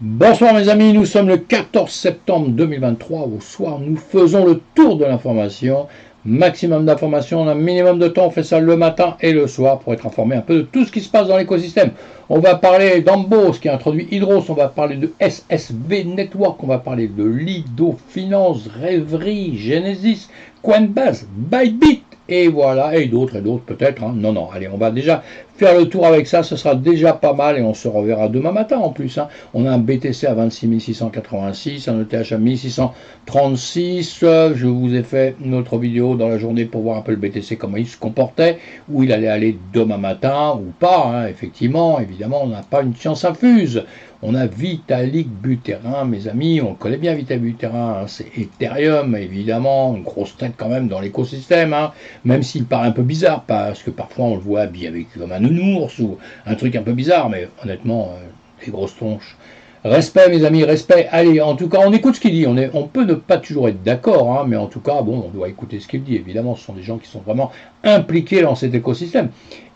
Bonsoir mes amis, nous sommes le 14 septembre 2023, au soir nous faisons le tour de l'information, maximum d'informations, on a un minimum de temps, on fait ça le matin et le soir pour être informé un peu de tout ce qui se passe dans l'écosystème. On va parler d'Ambos qui a introduit Hydros, on va parler de SSV Network, on va parler de Lido Finance, Rêverie, Genesis, Coinbase, Bybit, et voilà, et d'autres peut-être. Hein. Non, allez, on va déjà faire le tour avec ça, ce sera déjà pas mal et on se reverra demain matin en plus. Hein. On a un BTC à 26 686, un ETH à 1636. Je vous ai fait une autre vidéo dans la journée pour voir un peu le BTC, comment il se comportait, où il allait aller demain matin ou pas. Hein. Effectivement, évidemment, on n'a pas une science infuse. On a Vitalik Buterin, mes amis, on connaît bien Vitalik Buterin, hein, c'est Ethereum, évidemment, une grosse tête quand même dans l'écosystème, hein, même s'il paraît un peu bizarre, parce que parfois on le voit habillé avec comme un nounours ou un truc un peu bizarre, mais honnêtement, des grosses tronches. Respect, mes amis, respect. Allez, en tout cas, on écoute ce qu'il dit. On peut ne pas toujours être d'accord, hein, mais en tout cas, bon, on doit écouter ce qu'il dit. Évidemment, ce sont des gens qui sont vraiment impliqués dans cet écosystème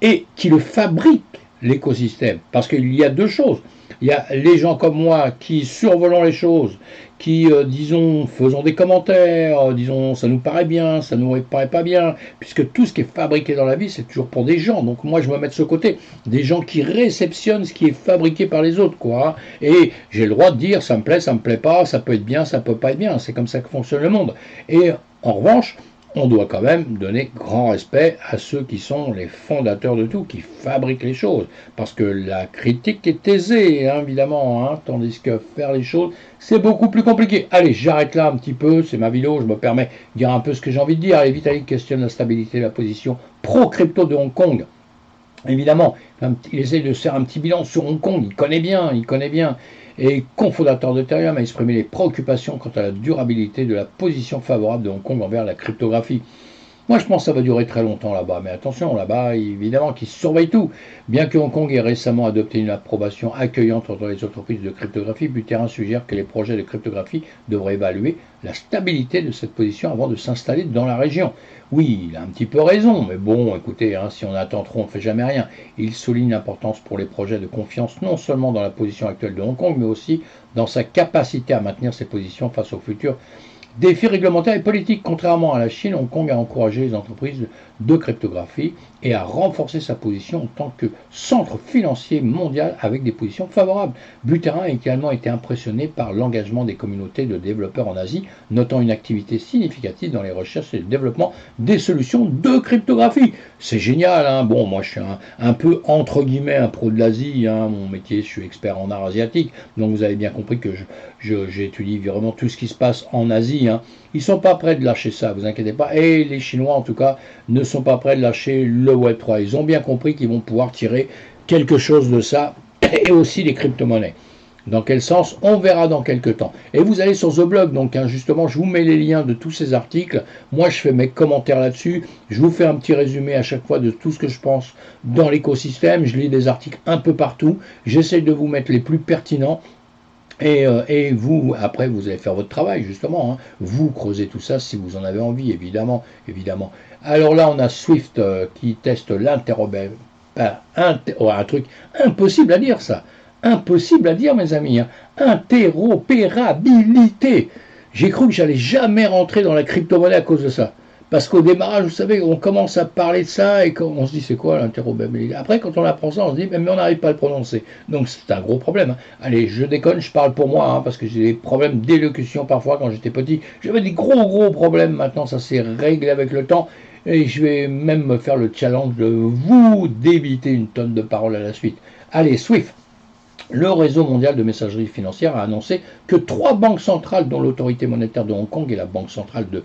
et qui le fabriquent, l'écosystème. Parce qu'il y a deux choses. Il y a les gens comme moi qui survolons les choses, qui, disons, faisons des commentaires, disons, ça nous paraît bien, ça nous paraît pas bien, puisque tout ce qui est fabriqué dans la vie, c'est toujours pour des gens. Donc moi, je me mets de ce côté, des gens qui réceptionnent ce qui est fabriqué par les autres, quoi. Et j'ai le droit de dire, ça me plaît pas, ça peut être bien, ça peut pas être bien. C'est comme ça que fonctionne le monde. Et en revanche, on doit quand même donner grand respect à ceux qui sont les fondateurs de tout, qui fabriquent les choses. Parce que la critique est aisée, hein, évidemment, hein, tandis que faire les choses, c'est beaucoup plus compliqué. Allez, j'arrête là un petit peu, c'est ma vidéo, je me permets de dire un peu ce que j'ai envie de dire. Allez, Vitalik questionne la stabilité de la position pro-crypto de Hong Kong. Évidemment, il essaie de faire un petit bilan sur Hong Kong, il connaît bien. Et cofondateur d'Ethereum a exprimé les préoccupations quant à la durabilité de la position favorable de Hong Kong envers la cryptographie. Moi, je pense que ça va durer très longtemps là-bas. Mais attention, là-bas, évidemment, qu'ils surveillent tout. Bien que Hong Kong ait récemment adopté une approbation accueillante entre les entreprises de cryptographie, Buterin suggère que les projets de cryptographie devraient évaluer la stabilité de cette position avant de s'installer dans la région. Oui, il a un petit peu raison, mais bon, écoutez, hein, si on attend trop, on ne fait jamais rien. Il souligne l'importance pour les projets de confiance non seulement dans la position actuelle de Hong Kong, mais aussi dans sa capacité à maintenir ses positions face aux futurs défis réglementaires et politiques. Contrairement à la Chine, Hong Kong a encouragé les entreprises de cryptographie et a renforcé sa position en tant que centre financier mondial avec des positions favorables. Buterin a également été impressionné par l'engagement des communautés de développeurs en Asie, notant une activité significative dans les recherches et le développement des solutions de cryptographie. C'est génial, hein. Bon, moi je suis un peu entre guillemets un pro de l'Asie, hein. Mon métier, je suis expert en art asiatique, donc vous avez bien compris que j'étudie vraiment tout ce qui se passe en Asie. Hein. Ils ne sont pas prêts de lâcher ça, vous inquiétez pas. Et les Chinois, en tout cas, ne sont pas prêts de lâcher le Web3. Ils ont bien compris qu'ils vont pouvoir tirer quelque chose de ça, et aussi les crypto-monnaies. Dans quel sens? On verra dans quelques temps. Et vous allez sur The Blog, donc hein, justement, je vous mets les liens de tous ces articles. Moi, je fais mes commentaires là-dessus. Je vous fais un petit résumé à chaque fois de tout ce que je pense dans l'écosystème. Je lis des articles un peu partout. J'essaie de vous mettre les plus pertinents. Et vous, après, vous allez faire votre travail, justement. Hein. Vous creusez tout ça si vous en avez envie, évidemment. Alors là, on a Swift qui teste l'interopérabilité. Un truc impossible à dire, ça. Impossible à dire, mes amis. Hein. Interopérabilité. J'ai cru que j'allais jamais rentrer dans la crypto-monnaie à cause de ça. Parce qu'au démarrage, vous savez, on commence à parler de ça et on se dit c'est quoi l'interopérabilité. Après, quand on apprend ça, on se dit mais on n'arrive pas à le prononcer. Donc c'est un gros problème. Hein. Allez, je déconne, je parle pour moi, hein, parce que j'ai des problèmes d'élocution parfois quand j'étais petit. J'avais des gros problèmes. Maintenant, ça s'est réglé avec le temps. Et je vais même me faire le challenge de vous d'éviter une tonne de paroles à la suite. Allez, Swift. Le réseau mondial de messagerie financière a annoncé que 3 banques centrales, dont l'autorité monétaire de Hong Kong et la Banque centrale de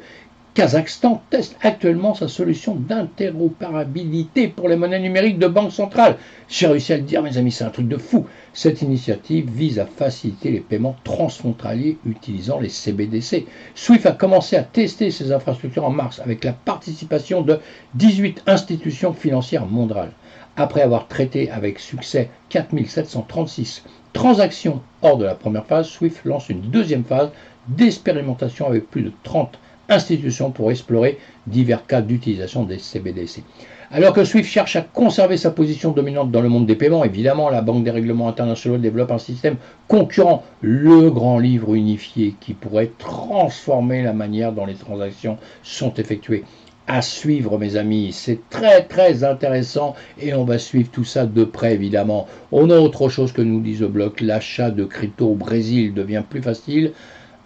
Kazakhstan, teste actuellement sa solution d'interopérabilité pour les monnaies numériques de banque centrale. J'ai réussi à le dire, mes amis, c'est un truc de fou. Cette initiative vise à faciliter les paiements transfrontaliers utilisant les CBDC. Swift a commencé à tester ses infrastructures en mars avec la participation de 18 institutions financières mondiales. Après avoir traité avec succès 4736 transactions hors de la première phase, Swift lance une deuxième phase d'expérimentation avec plus de 30 institutions pour explorer divers cas d'utilisation des CBDC. Alors que SWIFT cherche à conserver sa position dominante dans le monde des paiements, évidemment, la Banque des règlements internationaux développe un système concurrent, le grand livre unifié, qui pourrait transformer la manière dont les transactions sont effectuées. À suivre, mes amis, c'est très très intéressant et on va suivre tout ça de près, évidemment. On a autre chose que nous dit The Block, l'achat de crypto au Brésil devient plus facile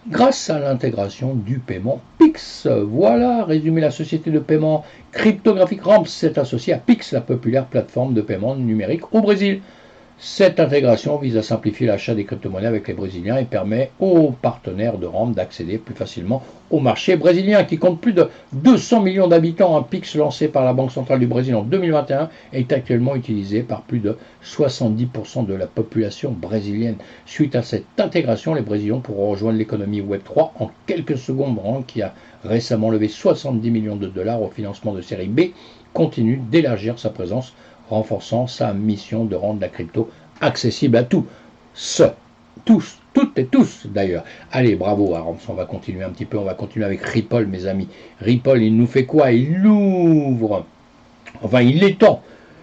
grâce à l'intégration du paiement Pix. Voilà, résumé, la société de paiement cryptographique Ramps s'est associée à Pix, la populaire plateforme de paiement numérique au Brésil. Cette intégration vise à simplifier l'achat des crypto-monnaies avec les Brésiliens et permet aux partenaires de Ramps d'accéder plus facilement au marché brésilien qui compte plus de 200 millions d'habitants. Un Pix lancé par la Banque centrale du Brésil en 2021 est actuellement utilisé par plus de 70% de la population brésilienne. Suite à cette intégration, les Brésiliens pourront rejoindre l'économie Web3 en quelques secondes. Ramps, qui a récemment levé 70 millions de dollars au financement de série B, continue d'élargir sa présence, renforçant sa mission de rendre la crypto accessible à tous, toutes et tous d'ailleurs. Allez, bravo Arams, on va continuer un petit peu, on va continuer avec Ripple, mes amis. Ripple, il nous fait quoi? Il ouvre, enfin il étend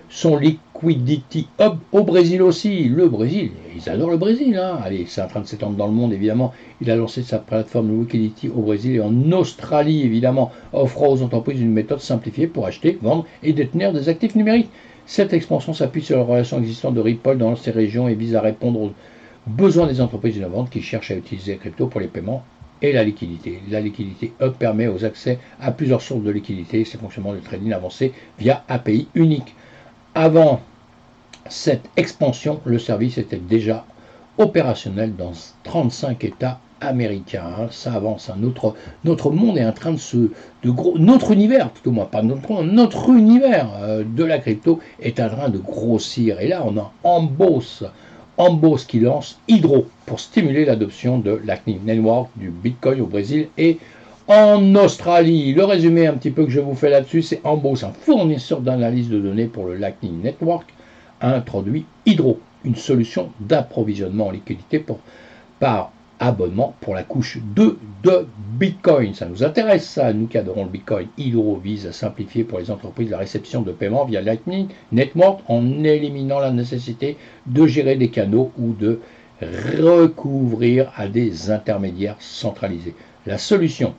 son Liquidity Hub au Brésil aussi. Le Brésil, ils adorent le Brésil, hein. Allez, c'est en train de s'étendre dans le monde, évidemment. Il a lancé sa plateforme Liquidity au Brésil et en Australie, évidemment, offrant aux entreprises une méthode simplifiée pour acheter, vendre et détenir des actifs numériques. Cette expansion s'appuie sur les relations existantes de Ripple dans ces régions et vise à répondre aux besoins des entreprises innovantes qui cherchent à utiliser les cryptos pour les paiements et la liquidité. La liquidité Hub permet aux accès à plusieurs sources de liquidité et ses fonctionnements de trading avancés via API unique. Avant cette expansion, le service était déjà opérationnel dans 35 États américains. Ça avance. Notre monde est en train notre univers, tout au moins, pas notre monde, notre univers de la crypto est en train de grossir. Et là, on a Ambos qui lance Hydro pour stimuler l'adoption de Lightning Network, du Bitcoin au Brésil et en Australie. Le résumé un petit peu que je vous fais là-dessus, c'est Ambos, un fournisseur d'analyse de données pour le Lightning Network, a introduit Hydro, une solution d'approvisionnement en liquidité par abonnement pour la couche 2 de Bitcoin. Ça nous intéresse, ça, nous qui adorons le Bitcoin. Hydro vise à simplifier pour les entreprises la réception de paiement via Lightning Network en éliminant la nécessité de gérer des canaux ou de recouvrir à des intermédiaires centralisés. La solution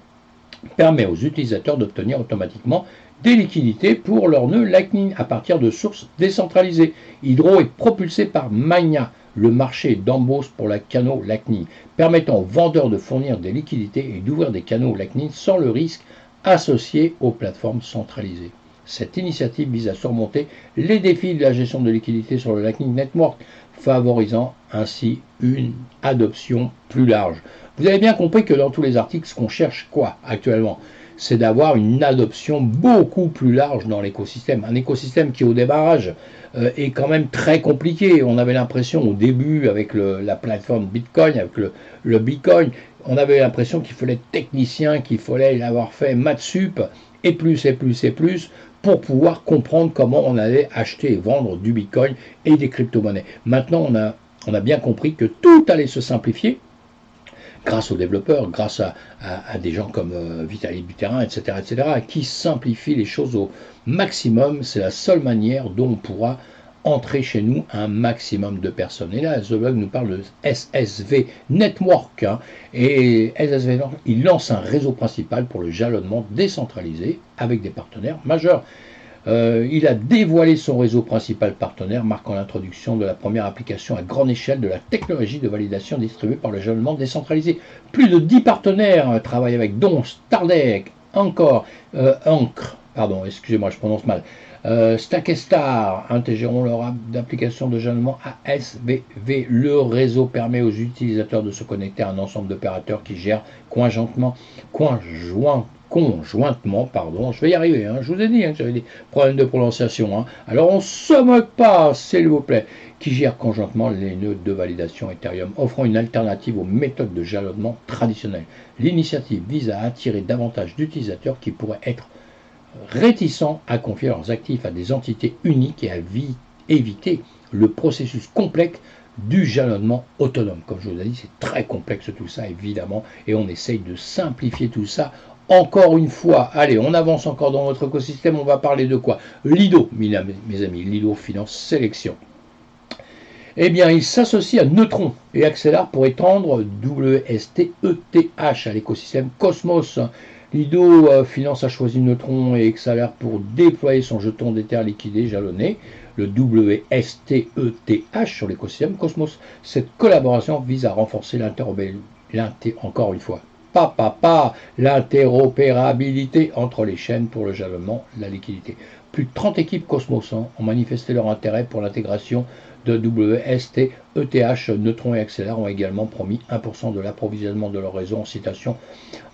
permet aux utilisateurs d'obtenir automatiquement des liquidités pour leur nœud Lightning à partir de sources décentralisées. Hydro est propulsé par Mania, le marché d'Ambos pour la canaux Lightning, permettant aux vendeurs de fournir des liquidités et d'ouvrir des canaux Lightning sans le risque associé aux plateformes centralisées. Cette initiative vise à surmonter les défis de la gestion de liquidités sur le Lightning Network, favorisant ainsi une adoption plus large. Vous avez bien compris que dans tous les articles, ce qu'on cherche quoi actuellement, c'est d'avoir une adoption beaucoup plus large dans l'écosystème. Un écosystème qui au démarrage est quand même très compliqué. On avait l'impression au début avec la plateforme Bitcoin, avec le Bitcoin, on avait l'impression qu'il fallait être technicien, qu'il fallait avoir fait maths sup et plus et plus et plus pour pouvoir comprendre comment on allait acheter et vendre du Bitcoin et des crypto-monnaies. Maintenant, on a bien compris que tout allait se simplifier grâce aux développeurs, grâce à des gens comme Vitaly Buterin, etc., qui simplifient les choses au maximum. C'est la seule manière dont on pourra entrer chez nous un maximum de personnes. Et là, The Blog nous parle de SSV Network. Et SSV Network, il lance un réseau principal pour le jalonnement décentralisé avec des partenaires majeurs. Il a dévoilé son réseau principal partenaire, marquant l'introduction de la première application à grande échelle de la technologie de validation distribuée par le jalonnement décentralisé. Plus de 10 partenaires travaillent avec, dont Stardeck, Ancre, pardon, excusez-moi, je prononce mal, Stackestar intégreront leur app d'application de jalonnement à SVV. Le réseau permet aux utilisateurs de se connecter à un ensemble d'opérateurs qui gèrent conjointement, je vais y arriver, je vous ai dit que j'avais des problèmes de prononciation. Alors on ne se moque pas, s'il vous plaît, qui gère conjointement les nœuds de validation Ethereum, offrant une alternative aux méthodes de jalonnement traditionnelles. L'initiative vise à attirer davantage d'utilisateurs qui pourraient être réticents à confier leurs actifs à des entités uniques et à éviter le processus complexe du jalonnement autonome. Comme je vous ai dit, c'est très complexe tout ça, évidemment, et on essaye de simplifier tout ça Encore une fois, allez, on avance encore dans notre écosystème, on va parler de quoi? Lido, mes amis, Lido Finance Sélection. Eh bien, il s'associe à Neutron et Accélère pour étendre WSTETH à l'écosystème Cosmos. Lido Finance a choisi Neutron et Accélère pour déployer son jeton d'Ether liquidé jalonné, le WSTETH, sur l'écosystème Cosmos. Cette collaboration vise à renforcer encore une fois, l'interopérabilité entre les chaînes pour le jalonnement, la liquidité. Plus de 30 équipes Cosmos ont manifesté leur intérêt pour l'intégration de WSTETH. Neutron et Accélère ont également promis 1% de l'approvisionnement de leur réseau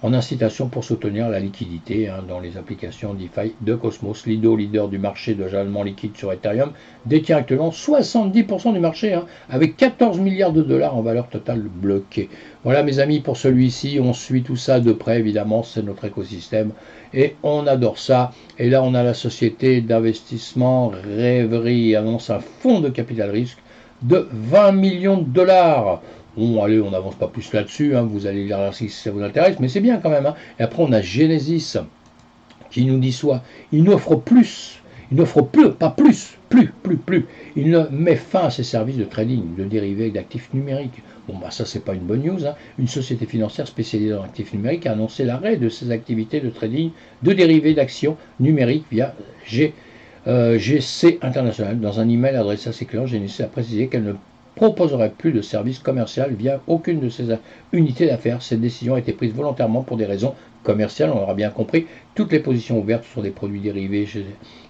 en incitation pour soutenir la liquidité dans les applications DeFi de Cosmos. Lido, leader du marché de jalonnement liquide sur Ethereum, détient actuellement 70% du marché, avec 14 milliards de dollars en valeur totale bloquée. Voilà mes amis pour celui-ci, on suit tout ça de près évidemment, c'est notre écosystème et on adore ça. Et là on a la société d'investissement Rêverie annonce un fonds de capital risque de 20 millions de dollars. Bon, allez, on n'avance pas plus là-dessus, vous allez lire si ça vous intéresse, mais c'est bien quand même. Et après, on a Genesis qui nous dit soit il n'offre plus, il n'offre plus, pas plus. Il ne met fin à ses services de trading, de dérivés d'actifs numériques. Bon, bah ça, c'est pas une bonne news. Une société financière spécialisée dans l'actif numérique a annoncé l'arrêt de ses activités de trading de dérivés d'actions numériques via GC International. Dans un email adressé à ses clients, Genesis a précisé qu'elle ne proposerait plus de service commercial via aucune de ses unités d'affaires. Cette décision a été prise volontairement pour des raisons commerciales, on aura bien compris. Toutes les positions ouvertes sur des produits dérivés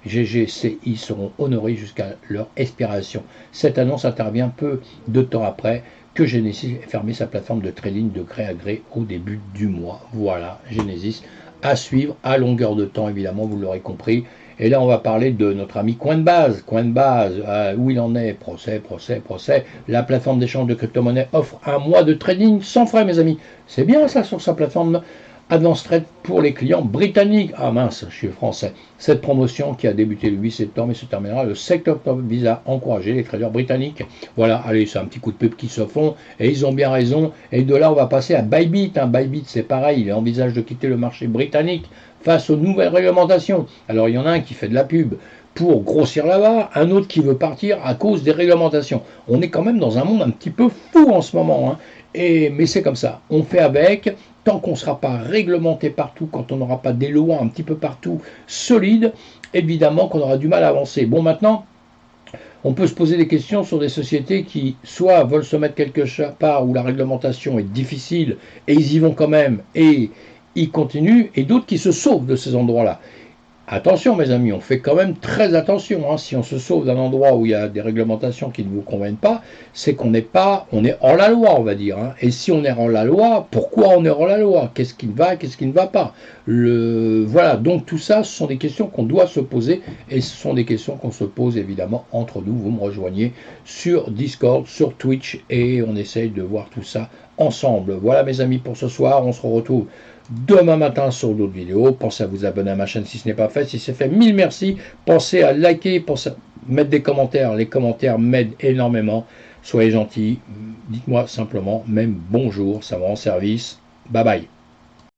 GGCI seront honorées jusqu'à leur expiration. Cette annonce intervient peu de temps après que Genesis ait fermé sa plateforme de trading de gré à gré au début du mois. Voilà, Genesis à suivre à longueur de temps, évidemment, vous l'aurez compris. Et là, on va parler de notre ami Coinbase. Où il en est? Procès. La plateforme d'échange de crypto-monnaies offre un mois de trading sans frais, mes amis. C'est bien ça sur sa plateforme Advance Trade pour les clients britanniques. Ah mince, je suis français. Cette promotion qui a débuté le 8 septembre et se terminera le 7 octobre vise à encourager les traders britanniques. Voilà, allez, c'est un petit coup de pub qui se font et ils ont bien raison. Et de là, on va passer à Bybit. Bybit, c'est pareil, il envisage de quitter le marché britannique face aux nouvelles réglementations. Alors, il y en a un qui fait de la pub pour grossir là-bas, un autre qui veut partir à cause des réglementations. On est quand même dans un monde un petit peu fou en ce moment. Mais c'est comme ça, on fait avec. Tant qu'on ne sera pas réglementé partout, quand on n'aura pas des lois un petit peu partout solides, évidemment qu'on aura du mal à avancer. Bon, maintenant, on peut se poser des questions sur des sociétés qui soit veulent se mettre quelque part où la réglementation est difficile et ils y vont quand même et ils continuent, et d'autres qui se sauvent de ces endroits-là. Attention mes amis, on fait quand même très attention. Si on se sauve d'un endroit où il y a des réglementations qui ne vous conviennent pas, c'est qu'on est hors la loi, on va dire. Et si on est hors la loi, pourquoi on est hors la loi? Qu'est-ce qui va, qu'est-ce qui ne va pas? Voilà, donc tout ça, ce sont des questions qu'on doit se poser, et ce sont des questions qu'on se pose évidemment entre nous. Vous me rejoignez sur Discord, sur Twitch, et on essaye de voir tout ça ensemble. Voilà mes amis pour ce soir, on se retrouve demain matin sur d'autres vidéos. Pensez à vous abonner à ma chaîne si ce n'est pas fait. Si c'est fait, mille merci. Pensez à liker, pensez à mettre des commentaires. Les commentaires m'aident énormément. Soyez gentils. Dites-moi simplement même bonjour. Ça va en service. Bye bye.